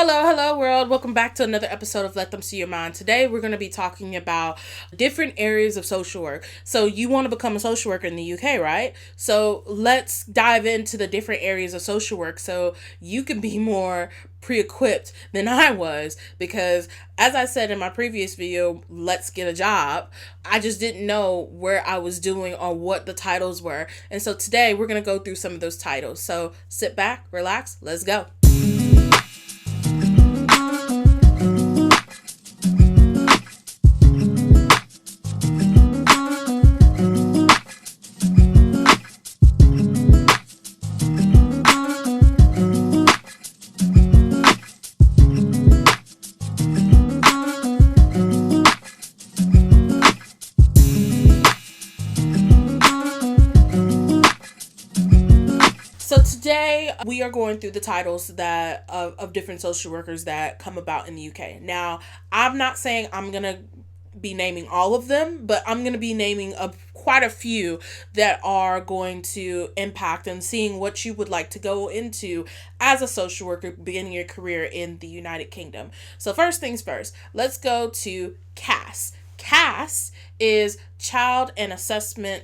Hello, world. Welcome back to another episode of Let Them See Your Mind. Today, we're going to be talking about different areas of social work. So, you want to become a social worker in the UK, right? So, let's dive into the different areas of social work so you can be more pre-equipped than I was, because as I said in my previous video, let's get a job, I just didn't know where I was doing or what the titles were. And so today we're going to go through some of those titles. So sit back, relax, let's go. So today we are going through the titles that of different social workers that come about in the UK. Now, I'm not saying I'm going to be naming all of them, but I'm going to be naming quite a few that are going to impact and seeing what you would like to go into as a social worker beginning your career in the United Kingdom. So first things first, let's go to CAS. CAS is Child and Assessment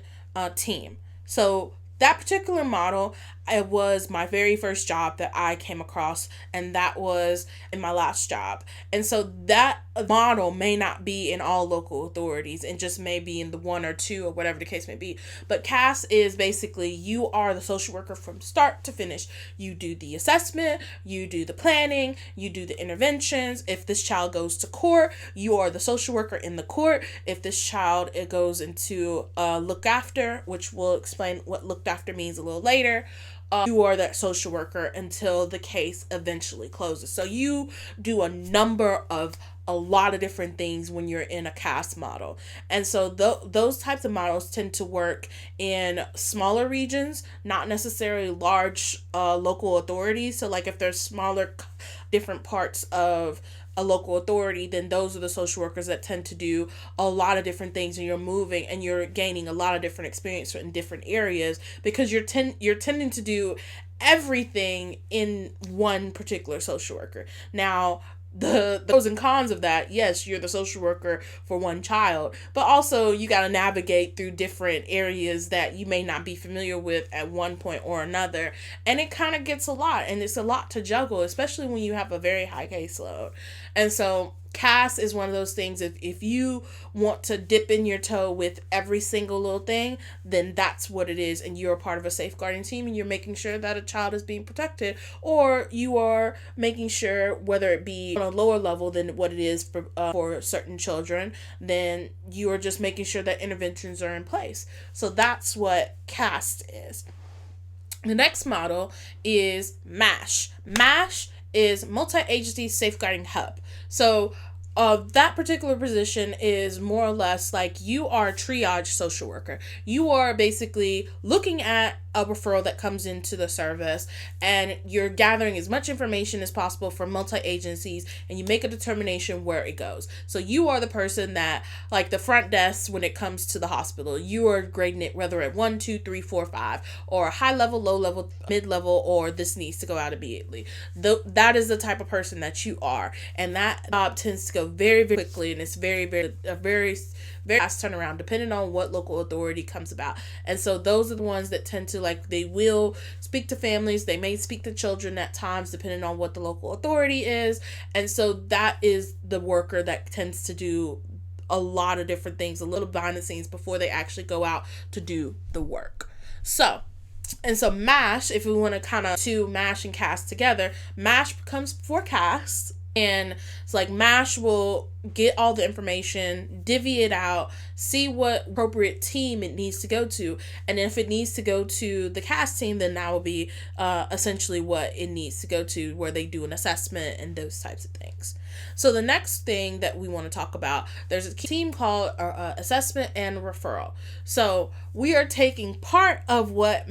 Team. So that particular model, it was my very first job that I came across, and that was in my last job. And so that model may not be in all local authorities and just may be in the one or two or whatever the case may be. But CAS is basically you are the social worker from start to finish. You do the assessment, you do the planning, you do the interventions. If this child goes to court, you are the social worker in the court. If this child it goes into look after, which we'll explain what looked after means a little later, you are that social worker until the case eventually closes. So you do a lot of different things when you're in a CAS model. And so those types of models tend to work in smaller regions, not necessarily large local authorities. So like if there's smaller different parts of a local authority, then those are the social workers that tend to do a lot of different things, and you're moving and you're gaining a lot of different experience in different areas because you're tending to do everything in one particular social worker. Now, the pros and cons of that, yes, you're the social worker for one child, but also you got to navigate through different areas that you may not be familiar with at one point or another, and it kind of gets a lot, and it's a lot to juggle, especially when you have a very high caseload. And so CAS is one of those things, if you want to dip in your toe with every single little thing, then that's what it is, and you're a part of a safeguarding team, and you're making sure that a child is being protected, or you are making sure, whether it be on a lower level than what it is for certain children, then you are just making sure that interventions are in place. So that's what CAS is. The next model is MASH. MASH is Multi-Agency Safeguarding Hub. So that particular position is more or less like you are a triage social worker. You are basically looking at a referral that comes into the service, and you're gathering as much information as possible from multi-agencies, and you make a determination where it goes. So you are the person that, like the front desk when it comes to the hospital, you are grading it whether at 1, 2, 3, 4, 5, or high level, low level, mid level, or this needs to go out immediately. That is the type of person that you are, and that job tends to go very, very quickly, and it's very fast turnaround depending on what local authority comes about. And so those are the ones that tend to, like, they will speak to families, they may speak to children at times depending on what the local authority is. And so that is the worker that tends to do a lot of different things, a little behind the scenes before they actually go out to do the work. So MASH, if we want to kind of to MASH and CAS together, MASH comes before CAS. And it's like MASH will get all the information, divvy it out, see what appropriate team it needs to go to. And if it needs to go to the CAS team, then that will be essentially what it needs to go to, where they do an assessment and those types of things. So the next thing that we want to talk about, there's a team called assessment and referral. So we are taking part of what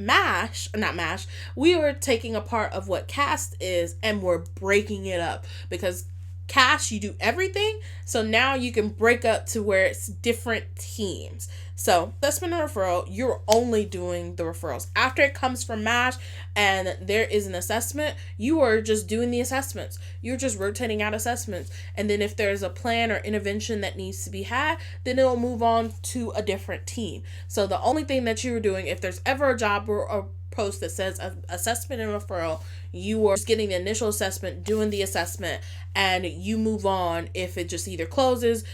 we are taking a part of what CAS is, and we're breaking it up, because Cash, you do everything. So now you can break up to where it's different teams. So assessment and referral, you're only doing the referrals. After it comes from MASH and there is an assessment, you are just doing the assessments. You're just rotating out assessments. And then if there's a plan or intervention that needs to be had, then it'll move on to a different team. So the only thing that you're doing, if there's ever a job or a post that says assessment and referral, you are just getting the initial assessment, doing the assessment, and you move on. If it just either closes,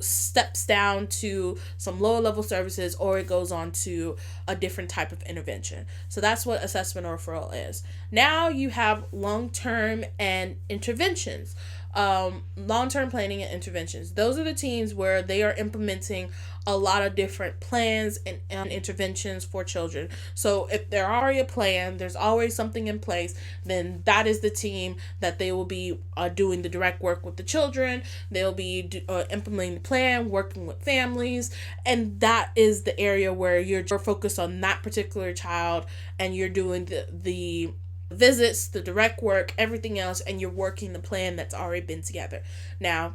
steps down to some lower level services, or it goes on to a different type of intervention. So that's what assessment or referral is. Now you have long-term and interventions. Long-term planning and interventions. Those are the teams where they are implementing a lot of different plans and interventions for children. So if there already a plan, there's always something in place, then that is the team that they will be doing the direct work with the children. They'll be implementing the plan, working with families, and that is the area where you're focused on that particular child, and you're doing the visits, the direct work, everything else, and you're working the plan that's already been together. Now,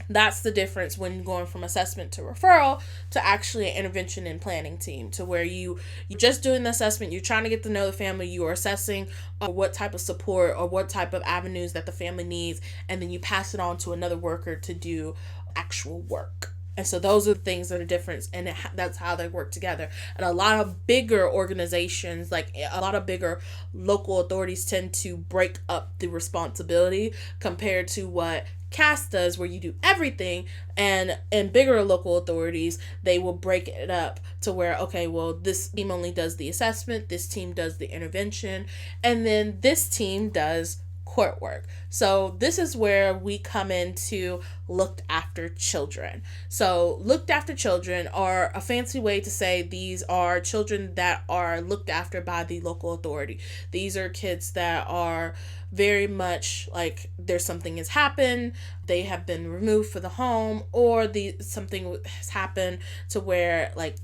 that's the difference when going from assessment to referral to actually an intervention and planning team, to where you're just doing the assessment, you're trying to get to know the family, you are assessing what type of support or what type of avenues that the family needs, and then you pass it on to another worker to do actual work. And so those are the things that are different, and that's how they work together. And a lot of bigger organizations, like a lot of bigger local authorities, tend to break up the responsibility compared to what CAS does, where you do everything. And in bigger local authorities, they will break it up to where, okay, well, this team only does the assessment, this team does the intervention, and then this team does court work. So this is where we come into looked after children. So looked after children are a fancy way to say these are children that are looked after by the local authority. These are kids that are very much like there's something has happened, they have been removed from the home, or something has happened to where like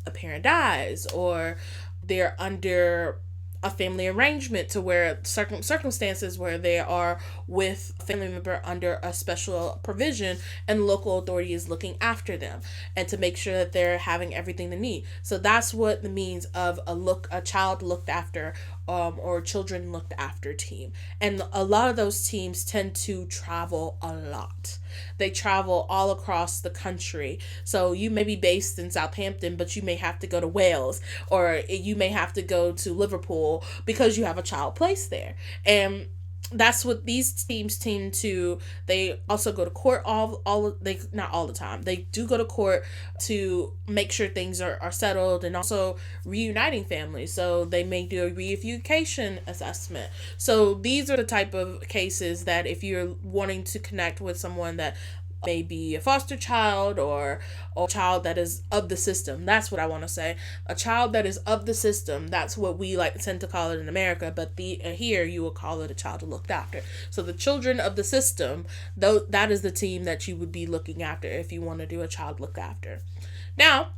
a parent dies, or they're under a family arrangement to where circumstances where they are with a family member under a special provision, and the local authority is looking after them and to make sure that they're having everything they need. So that's what the means of a child looked after, or children looked after team. And a lot of those teams tend to travel a lot. They travel all across the country. So you may be based in Southampton, but you may have to go to Wales, or you may have to go to Liverpool because you have a child placed there. And that's what these teams tend to. They also go to court they not all the time. They do go to court to make sure things are settled, and also reuniting families. So they may do a reunification assessment. So these are the type of cases that if you're wanting to connect with someone that may be a foster child, or a child that is of the system. That's what I want to say. A child that is of the system. That's what we tend to call it in America, but here you will call it a child looked after. So the children of the system, though, that is the team that you would be looking after if you want to do a child looked after. Now,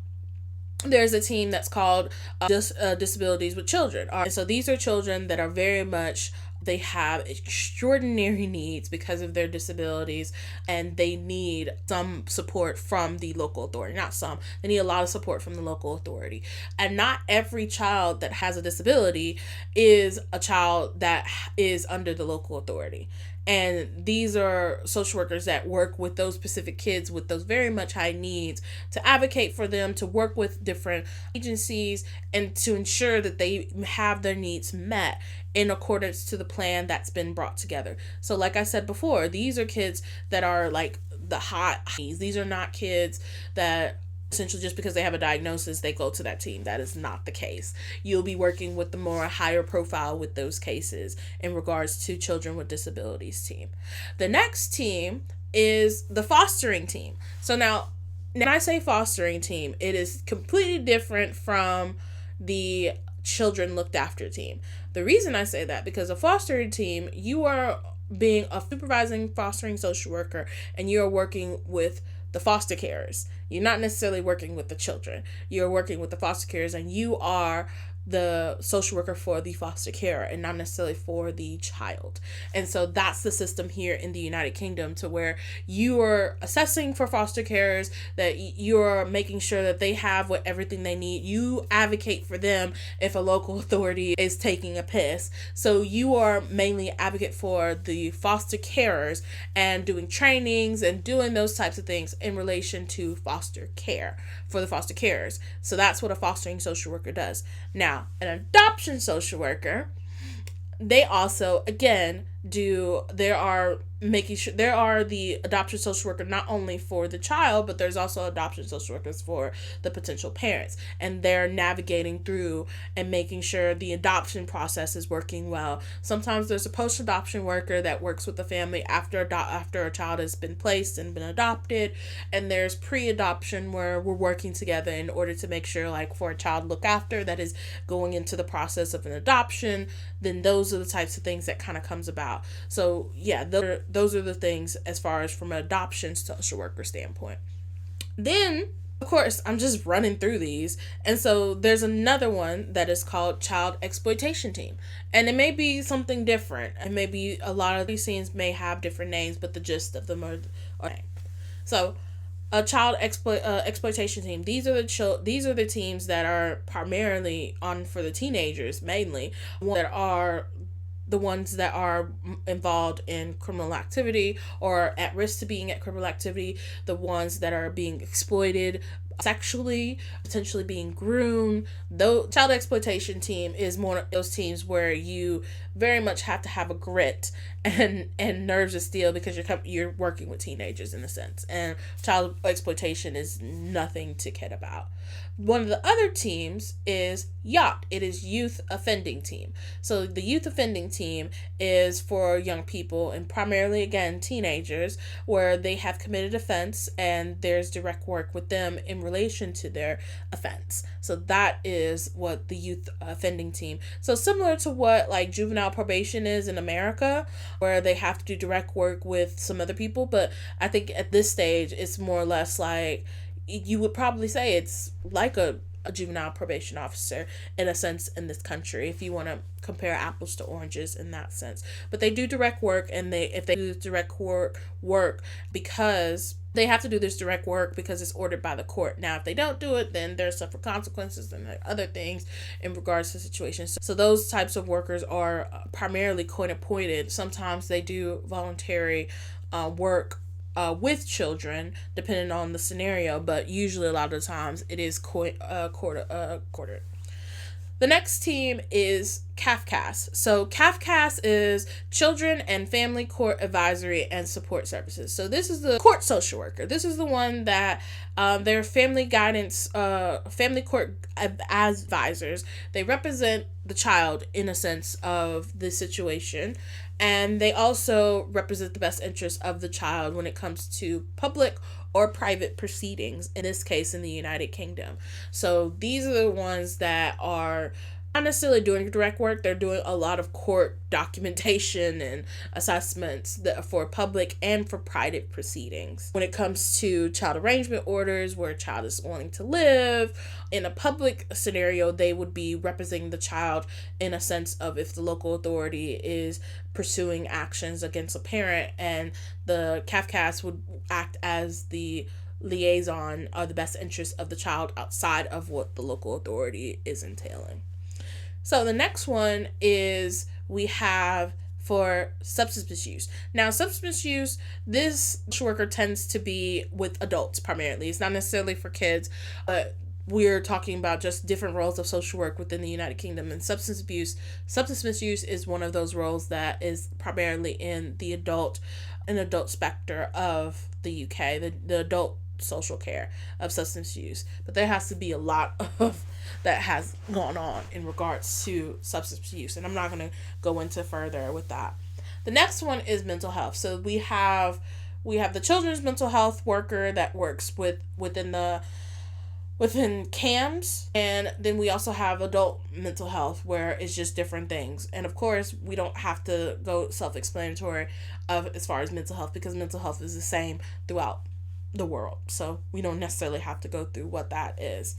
there's a team that's called disabilities with children. And so these are children that are very much, they have extraordinary needs because of their disabilities, and they need some support from the local authority. Not some, they need a lot of support from the local authority. And not every child that has a disability is a child that is under the local authority. And these are social workers that work with those specific kids with those very much high needs, to advocate for them, to work with different agencies, and to ensure that they have their needs met in accordance to the plan that's been brought together. So like I said before, these are kids that are like the hot needs. These are not kids that essentially just because they have a diagnosis they go to that team. That is not the case. You'll be working with the more higher profile with those cases in regards to children with disabilities team. The next team is the fostering team. So now when I say fostering team, it is completely different from the children looked after team. The reason I say that, because a fostering team, you are being a supervising fostering social worker, and you are working with the foster carers. You're not necessarily working with the children. You're working with the foster carers, and you are the social worker for the foster care and not necessarily for the child. And so that's the system here in the United Kingdom, to where you are assessing for foster carers, that you're making sure that they have everything they need. You advocate for them if a local authority is taking a piss. So you are mainly advocate for the foster carers and doing trainings and doing those types of things in relation to foster care for the foster carers. So that's what a fostering social worker does. Now, an adoption social worker, they also, again, there are the adoption social worker not only for the child, but there's also adoption social workers for the potential parents, and they're navigating through and making sure the adoption process is working well. Sometimes there's a post-adoption worker that works with the family after a child has been placed and been adopted, and there's pre-adoption where we're working together in order to make sure, like, for a child look after that is going into the process of an adoption. Then those are the types of things that kind of comes about. So yeah, those are the things as far as from an adoption social worker standpoint. Then, of course, I'm just running through these. And so there's another one that is called child exploitation team. And it may be something different. And maybe a lot of these teams may have different names, but the gist of them are same. So a child exploitation team. These are the teams that are primarily on for the teenagers, mainly, that are the ones that are involved in criminal activity or at risk to being at criminal activity, the ones that are being exploited sexually, potentially being groomed. Though child exploitation team is more of those teams where you very much have to have a grit and nerves of steel, because you're working with teenagers in a sense, and child exploitation is nothing to kid about. One of the other teams is YOT. It is Youth Offending Team. So the Youth Offending Team is for young people, and primarily, again, teenagers, where they have committed offense and there's direct work with them in relation to their offense. So that is what the Youth Offending Team. So similar to what like juvenile probation is in America, where they have to do direct work with some other people. But I think at this stage, it's more or less like, you would probably say it's like a juvenile probation officer in a sense in this country, if you want to compare apples to oranges in that sense. But they do direct work, and if they do direct work because they have to do this direct work because it's ordered by the court. Now, if they don't do it, then there's suffer consequences and other things in regards to situations. So those types of workers are primarily court appointed. Sometimes they do voluntary work with children, depending on the scenario, but usually a lot of the times it is quartered. The next team is CAFCAS. So CAFCAS is Children and Family Court Advisory and Support Services. So this is the court social worker. This is the one that their family guidance, family court advisors. They represent the child in a sense of the situation, and they also represent the best interests of the child when it comes to public or private proceedings, in this case in the United Kingdom. So these are the ones that are not necessarily doing direct work. They're doing a lot of court documentation and assessments that are for public and for private proceedings. When it comes to child arrangement orders, where a child is wanting to live, in a public scenario, they would be representing the child in a sense of if the local authority is pursuing actions against a parent, and the CAFCAS would act as the liaison or the best interest of the child outside of what the local authority is entailing. So the next one is we have for substance misuse. Now, substance misuse, this social worker tends to be with adults primarily. It's not necessarily for kids, but we're talking about just different roles of social work within the United Kingdom. And substance misuse is one of those roles that is primarily in the adult spectrum of the UK, the adult social care of substance use. But there has to be a lot of that has gone on in regards to substance use, and I'm not going to go into further with that. The next one is mental health. So we have the children's mental health worker that works within CAMS, and then we also have adult mental health, where it's just different things. And of course, we don't have to go self-explanatory as far as mental health, because mental health is the same throughout the world, so we don't necessarily have to go through what that is.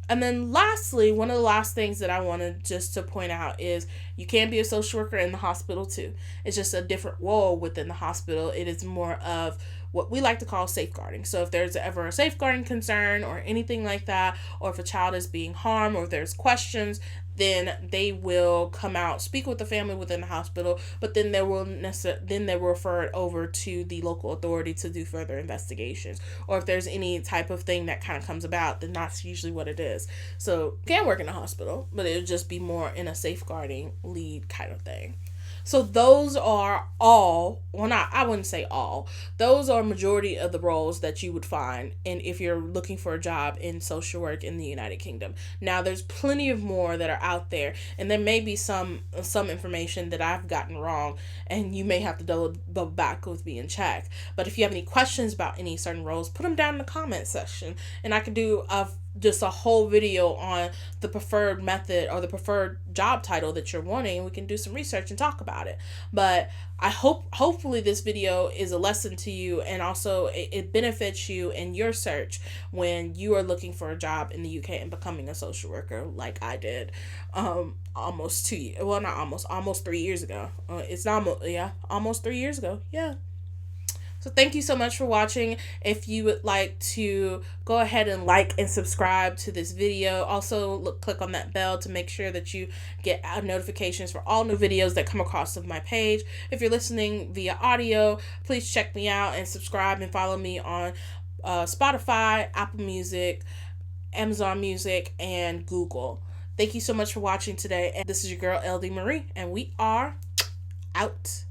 And then lastly, one of the last things that I wanted just to point out is you can be a social worker in the hospital too. It's just a different role within the hospital. It is more of what we like to call safeguarding. So if there's ever a safeguarding concern or anything like that, or if a child is being harmed, or if there's questions, then they will come out, speak with the family within the hospital, but then they will refer it over to the local authority to do further investigations. Or if there's any type of thing that kind of comes about, then that's usually what it is. So you can work in a hospital, but it would just be more in a safeguarding lead kind of thing. So those are all, well, not, I wouldn't say all, those are majority of the roles that you would find and if you're looking for a job in social work in the United Kingdom. Now there's plenty of more that are out there, and there may be some information that I've gotten wrong, and you may have to double back with me and check. But if you have any questions about any certain roles, put them down in the comment section, and I could do just a whole video on the preferred method or the preferred job title that you're wanting, and we can do some research and talk about it. But I hopefully this video is a lesson to you, and also it benefits you in your search when you are looking for a job in the UK and becoming a social worker like I did almost 2 years, well, not almost 3 years ago. It's not almost 3 years ago. Yeah. So thank you so much for watching. If you would like to go ahead and like and subscribe to this video. Also click on that bell to make sure that you get notifications for all new videos that come across of my page. If you're listening via audio, please check me out and subscribe and follow me on Spotify, Apple Music, Amazon Music, and Google. Thank you so much for watching today. And this is your girl, LD Marie, and we are out.